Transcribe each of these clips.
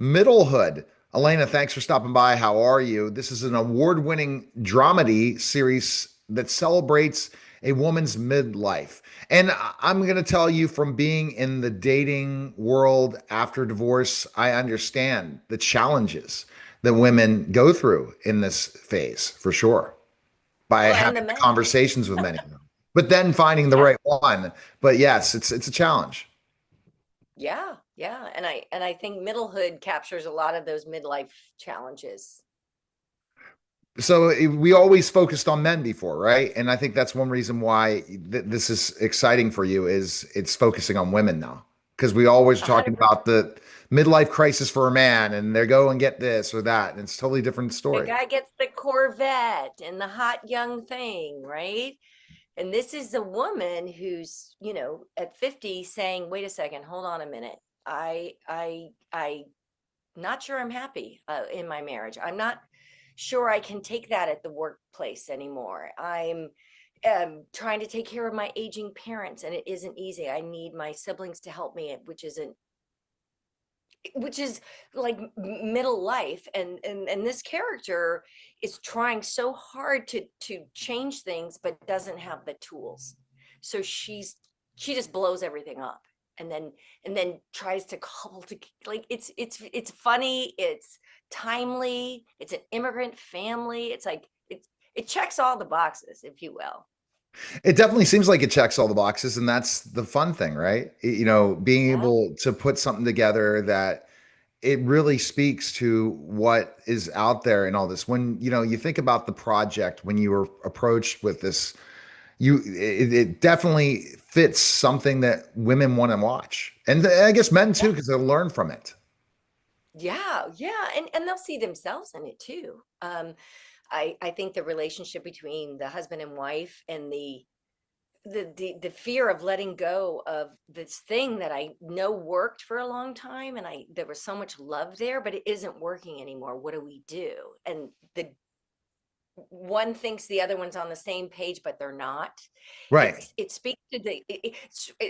Middlehood. Elena, thanks for stopping by. How are you? This is an award-winning dramedy series that celebrates a woman's midlife. And I'm going to tell you from being in the dating world after divorce, I understand the challenges that women go through in this phase for sure by Well, having and the the men. conversations with many of them. But then finding the Yeah. right one. But yes, it's a challenge. Yeah. Yeah. And I think middlehood captures a lot of those midlife challenges. So we always focused on men before, right? And I think that's one reason why this is exciting for you is it's focusing on women now. Because we always A talking hundred about percent. the midlife crisis for a man and they go and get this or that. And it's a totally different The story. guy gets the Corvette and the hot young thing, right? And this is a woman who's, at 50 saying, wait a second, hold on a minute. I not sure I'm happy in my marriage. I'm not sure I can take that at the workplace anymore. I'm trying to take care of my aging parents, and it isn't easy. I need my siblings to help me, which is like middle life, and this character is trying so hard to change things, but doesn't have the tools. So she just blows everything up, and then tries to cobble to, like, it's funny, it's timely, it's an immigrant family, it's like it checks all the boxes, if you will. It definitely seems like it checks all the boxes, and that's the fun thing, right? Being Yeah. able to put something together that it really speaks to what is out there in all this. When you think about the project, when you were approached with this, it definitely fits something that women want to watch, and I guess men too, Yeah. because they'll learn from it. Yeah, yeah, and they'll see themselves in it too. I think the relationship between the husband and wife, and the fear of letting go of this thing that I know worked for a long time, and I there was so much love there, but it isn't working anymore. What do we do? And the one thinks the other one's on the same page, but they're not. Right. It speaks to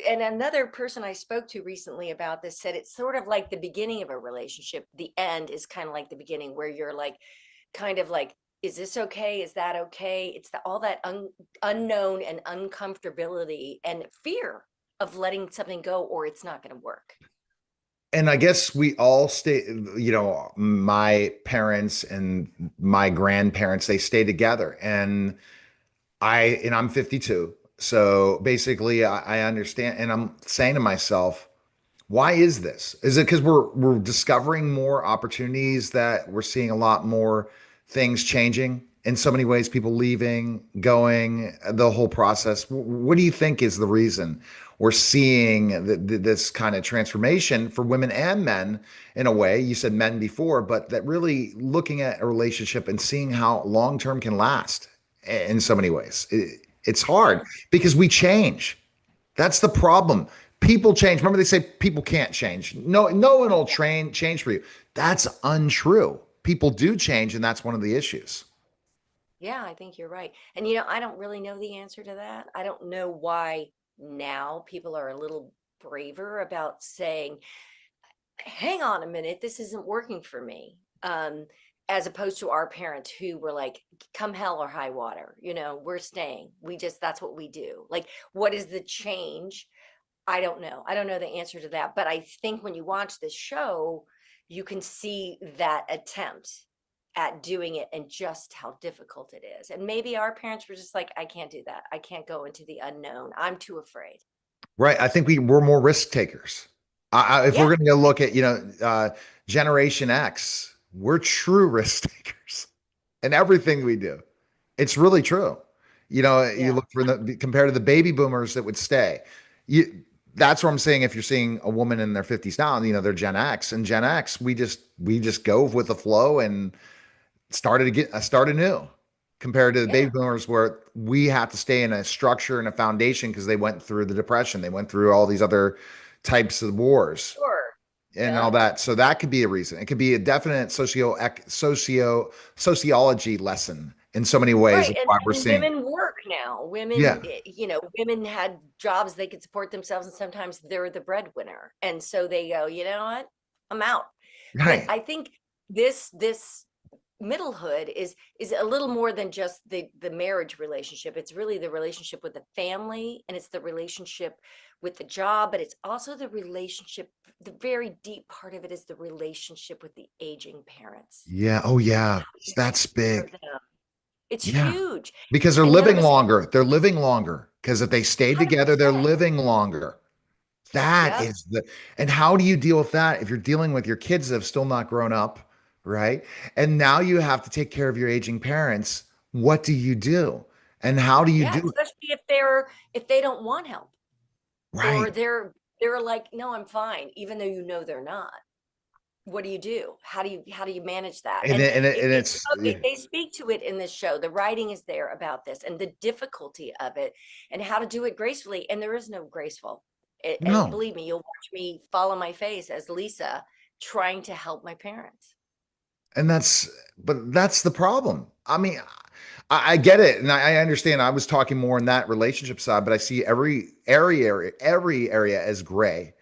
and another person I spoke to recently about this said it's sort of like the beginning of a relationship. The end is kind of like the beginning, where you're like, kind of like, is this okay? Is that okay? It's all that unknown and uncomfortability and fear of letting something go, or it's not going to work. And I guess we all stay, my parents and my grandparents, they stay together. And I'm 52. So basically I understand, and I'm saying to myself, why is this? Is it because we're discovering more opportunities, that we're seeing a lot more things changing in so many ways, people leaving, going, the whole process? What do you think is the reason we're seeing this kind of transformation for women and men in a way? You said men before, but that really looking at a relationship and seeing how long term can last in so many ways. It's hard Yeah. because we change. That's the problem. People change. Remember, they say people can't change. No, no one will change for you. That's untrue. People do change, and that's one of the issues. Yeah, I think you're right. And I don't really know the answer to that. I don't know why now people are a little braver about saying, hang on a minute, this isn't working for me. As opposed to our parents, who were like, come hell or high water, we're staying. That's what we do. Like, what is the change? I don't know. I don't know the answer to that. But I think when you watch this show, you can see that attempt at doing it, and just how difficult it is. And maybe our parents were just like, I can't do that. I can't go into the unknown. I'm too afraid. Right. I think we're more risk takers. If we're Yeah. going to go look at, Generation X, we're true risk takers in everything we do. It's really true. You Yeah. look for the compared to the baby boomers that would stay. You That's what I'm saying. If you're seeing a woman in their 50s now, they're Gen X, and Gen X, we just go with the flow and start anew, compared to the baby Yeah. boomers, where we have to stay in a structure and a foundation because they went through the depression, they went through all these other types of wars Sure. and all Yeah. that. So that could be a reason. It could be a definite sociology lesson in so many ways Right. of And why we're and seeing. women work now. Yeah. Women had jobs they could support themselves, and sometimes they're the breadwinner. And so they go, you know what? I'm out. But Right. I think this middlehood is a little more than just the marriage relationship. It's really the relationship with the family, and it's the relationship with the job, but it's also the relationship. The very deep part of it is the relationship with the aging parents. Yeah. Oh, How yeah. do you That's take care of big. them? It's Yeah. huge. Because they're And living notice longer. They're living longer. Because if they stayed together, they're 100%. living longer. That Yep. is the, and how do you deal with that if you're dealing with your kids that have still not grown up, right? And now you have to take care of your aging parents. What do you do? And how do you Yeah, do it? especially if they don't want help, or Right. they're like, no, I'm fine, even though you know they're not. What do? How do you manage that? And And and it it's they speak to it in this show. The writing is there about this and the difficulty of it and how to do it gracefully. And there is no graceful. And no. believe me, you'll watch me fall on my face as Lisa trying to help my parents. And but that's the problem. I mean, I get it, and I understand. I was talking more in that relationship side, but I see every area as gray.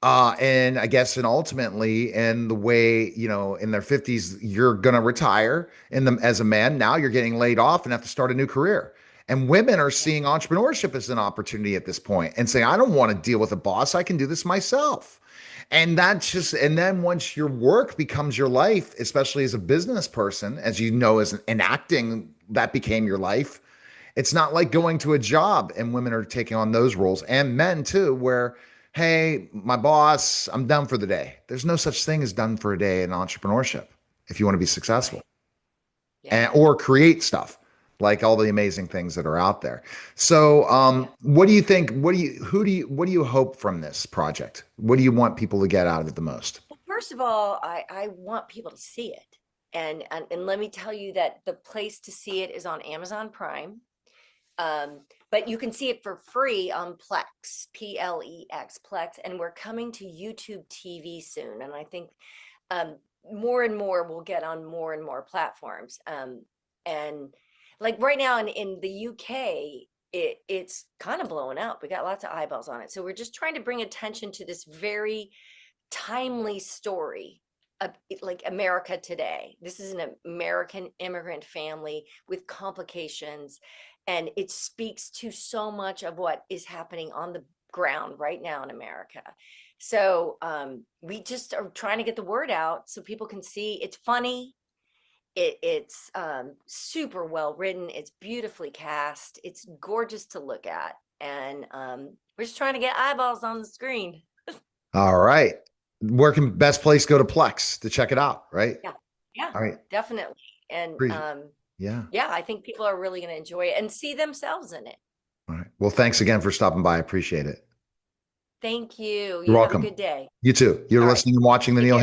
And I guess, and ultimately, in the way, in their 50s, you're going to retire in them as a man. Now you're getting laid off and have to start a new career. And women are Yeah, seeing entrepreneurship as an opportunity at this point and saying, I don't want to deal with a boss. I can do this myself. And and then once your work becomes your life, especially as a business person, as you know, as an acting, that became your life. It's not like yeah, going to a job, and women are taking on those roles, and men too, where, hey, my boss, I'm done for the day. There's no such thing as done for a day in entrepreneurship if you want to be successful right. Yeah. or create stuff like all the amazing things that are out there. So, Yeah. what do you think? What do you hope from this project? What do you want people to get out of it the most? Well, first of all, I want people to see it. And let me tell you that the place to see it is on Amazon Prime. But you can see it for free on Plex, Plex, Plex, and we're coming to YouTube TV soon. And I think um, more and more will get on more and more platforms. And like right now in the UK, it's kind of blowing up. We got lots of eyeballs on it. So we're just trying to bring attention to this very timely story of like America today. This is an American immigrant family with complications, and it speaks to so much of what is happening on the ground right now in America. So we just are trying to get the word out so people can see. It's funny. It's super well written. It's beautifully cast. It's gorgeous to look at, and we're just trying to get eyeballs on the screen. All right. Where can best place go to Plex to check it out? Right. Yeah, yeah, All right. definitely. And Appreciate. Yeah. yeah, I think people are really going to enjoy it and see themselves in it. All right. Well, thanks again for stopping by. I appreciate it. Thank you. You're You have a welcome. good day. You too. You're All right. listening and watching The Take Neil care.